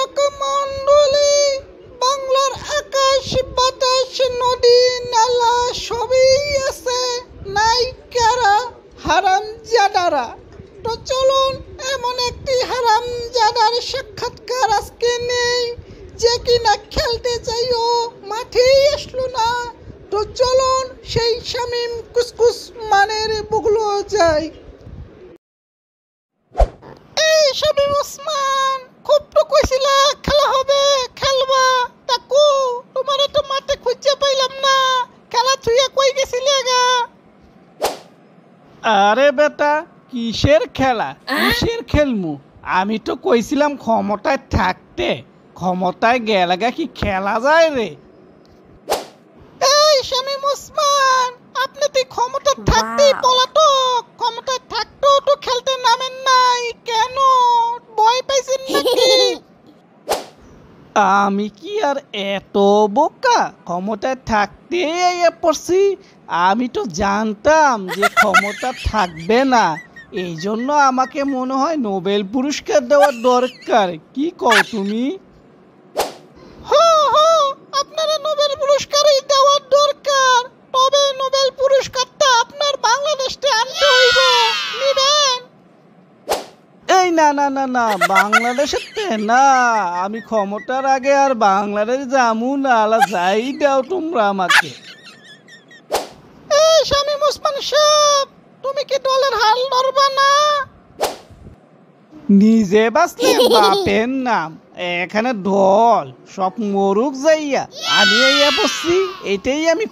দর্শক মণ্ডলী, বাংলার আকাশ বাতাস নদী নালা সবই আছে, নাই কারা হারামজাদারা। তো চলুন এমন একটি হারামজাদার সাক্ষাৎকার আজকে নেই, যে কিনা খেলতে চাইও মাঠেই আসলো না। তো চলুন সেই শামীম কুসকুস মানের বুগলো যায়। এই শামীম ওসমান, খুব তো কইছিলা খেলা হবে, খেলবা, তাকো তোমারে তো মাঠে খুঁজে পাইলাম না, খেলা থুইয়া কই গেছিলে গা? আরে বেটা, কিসের খেলা, কিসের খেলমু? আমি তো কইছিলাম ক্ষমতায় থাকতে, ক্ষমতায় গেলাগা কি খেলা যায় রে? এই শামীম ওসমান, আপনি তো ক্ষমতা থাকতেই পলাতক, ক্ষমতা থাকতেও তো খেলতে নামেন নাই কেন? ভয় পাইছেন নাকি? আমি কি আর এত বোকা? ক্ষমতায় থাকতেই আইয়া পড়ছি। আমি তো জানতাম যে ক্ষমতা থাকবে না, এই জন্য আমাকে মনে হয় নোবেল পুরস্কার দেওয়ার দরকার। কি কও তুমি? আপনারা নোবেল পুরস্কারই দেওয়ার দরকার, তবে নোবেল পুরস্কারটা আপনার বাংলাদেশে আনতে হইব, নিবেন? এই না না না না, বাংলাদেশের না, আমি ক্ষমতার আগে আর বাংলাদেশ যামু না। আলা যাই দাও তোমরা আমাকে। এই শামীম ওসমান সাহেব, তুমি কি দলের হাল ধরবা না? নিজে বাঁচলে বাপের নাম, এখানে দল সব মরুক যাইয়া আমি আইয়া পড়ছি, এটাই আমি